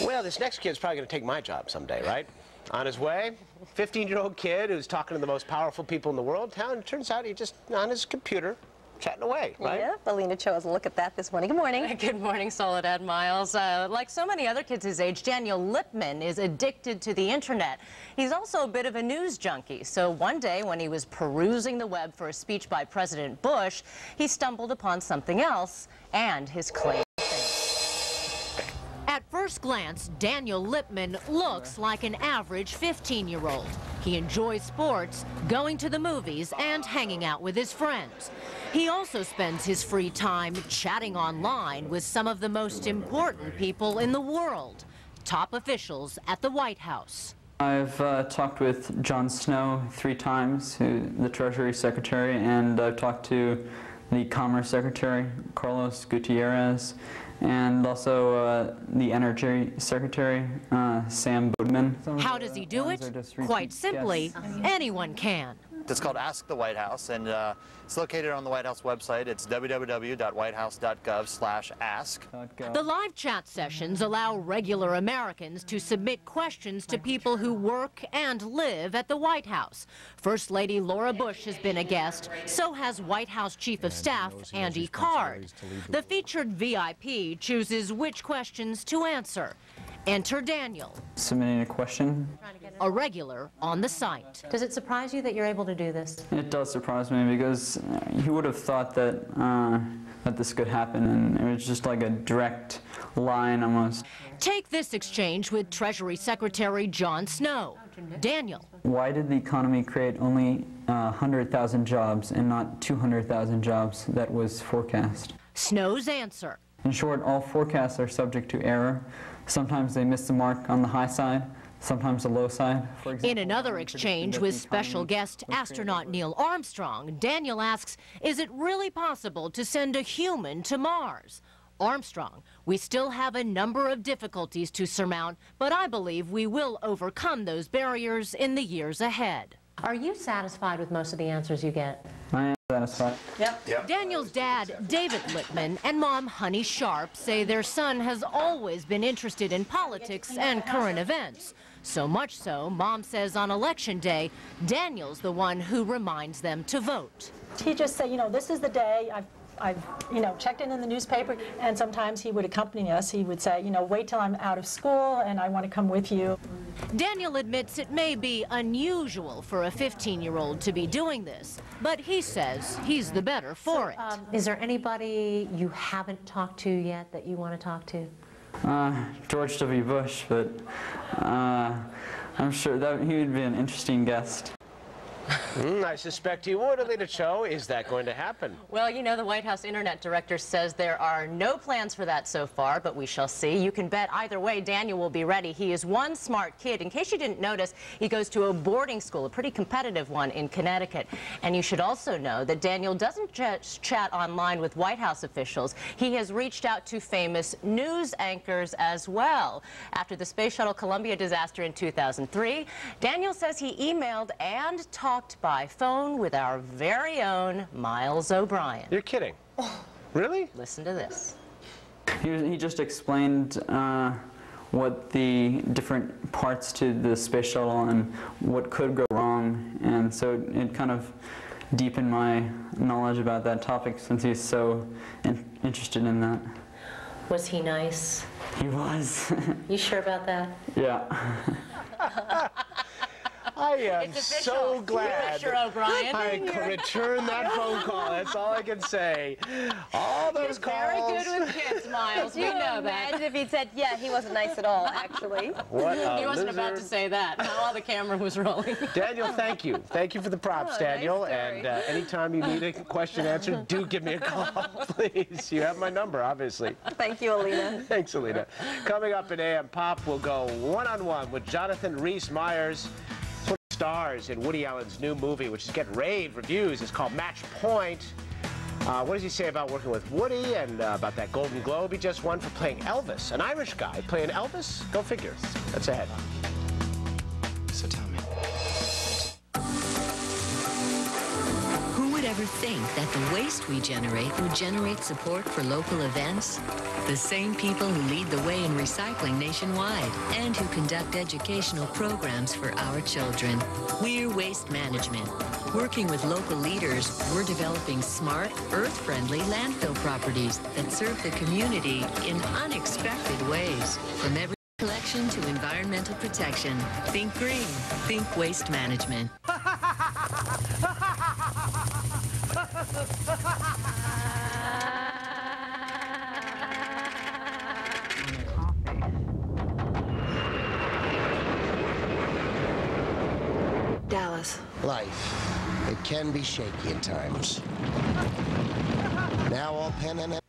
Well, this next kid's probably going to take my job someday, right? On his way, 15-year-old kid who's talking to the most powerful people in the world. Turns out he just on his computer, chatting away, right? Yeah, Alina chose a look at that this morning. Good morning. Good morning, Soledad Miles. Like so many other kids his age, Daniel Lippman is addicted to the internet. He's also a bit of a news junkie. So one day when he was perusing the web for a speech by President Bush, he stumbled upon something else and his claim. At first glance, Daniel Lippman looks like an average 15-year-old. He enjoys sports, going to the movies, and hanging out with his friends. He also spends his free time chatting online with some of the most important people in the world, top officials at the White House. I've talked with Jon Snow 3 times, the Treasury Secretary, and I've talked to the Commerce Secretary, Carlos Gutierrez, and also the Energy Secretary, Sam Boudman. How does he do it? Quite simply, anyone can. It's called Ask the White House, and it's located on the White House website. It's www.whitehouse.gov/ask. The live chat sessions allow regular Americans to submit questions to people who work and live at the White House. First Lady Laura Bush has been a guest, so has White House Chief of Staff Andy Card. The featured VIP chooses which questions to answer. Enter Daniel, Submitting a question. a regular on the site. Does it surprise you that you're able to do this? It does surprise me because you would have thought that that this could happen, and it was just like a direct line almost. Take this exchange with Treasury Secretary Jon Snow. Daniel. Why did the economy create only 100,000 jobs and not 200,000 jobs that was forecast? Snow's answer. In short, all forecasts are subject to error. Sometimes they miss the mark on the high side, sometimes the low side. For example, In another exchange with special guest astronaut Neil Armstrong, Daniel asks, is it really possible to send a human to Mars? Armstrong, we still have a number of difficulties to surmount, but I believe we will overcome those barriers in the years ahead. Are you satisfied with most of the answers you get? I am satisfied. Yep. Daniel's dad, David Lippman, and mom, Honey Sharp, say their son has always been interested in politics and current events. So much so, mom says on election day, Daniel's the one who reminds them to vote. He just said, you know, this is the day, I've checked in the newspaper, and sometimes he would accompany us. He would say, you know, wait till I'm out of school and I want to come with you. Daniel admits it may be unusual for a 15-year-old to be doing this, but he says he's the better for it. Is there anybody you haven't talked to yet that you want to talk to? George W. Bush, but I'm sure that he would be an interesting guest. I suspect he would, Alina Cho. Is that going to happen? Well, you know, the White House Internet Director says there are no plans for that so far, but we shall see. You can bet either way Daniel will be ready. He is one smart kid. In case you didn't notice, he goes to a boarding school, a pretty competitive one in Connecticut. And you should also know that Daniel doesn't just chat online with White House officials. He has reached out to famous news anchors as well. After the Space Shuttle Columbia disaster in 2003, Daniel says he emailed and talked by phone with our very own Miles O'Brien. You're kidding. Really? Listen to this. He just explained what the different parts to the space shuttle and what could go wrong, and so it kind of deepened my knowledge about that topic since he's so interested in that. Was he nice? He was. You sure about that? Yeah. I am so glad Mr. O'Brien. I could return that phone call. That's all I can say. All those calls. Very good with kids, Miles. We know that. Imagine if he'd said, yeah, he wasn't nice at all, actually. What a He wasn't loser. about to say that while the camera was rolling. Daniel, thank you. Thank you for the props, Oh, Daniel. nice story. And anytime you need a question answered, do give me a call, please. You have my number, obviously. Thank you, Alina. Thanks, Alina. Coming up in AM Pop, we'll go one-on-one with Jonathan Rhys-Meyers. Stars in Woody Allen's new movie, which is getting rave reviews. It's called Match Point. What does he say about working with Woody and about that Golden Globe he just won for playing Elvis? An Irish guy playing Elvis? Go figure. That's ahead. So tell me. Who would ever think that the waste we generate would generate support for local events? The same people who lead the way in recycling nationwide and who conduct educational programs for our children. We're Waste Management. Working with local leaders, we're developing smart, earth-friendly landfill properties that serve the community in unexpected ways. From every collection to environmental protection, think green, think Waste Management. Dallas. Life. It can be shaky at times. Now all pen and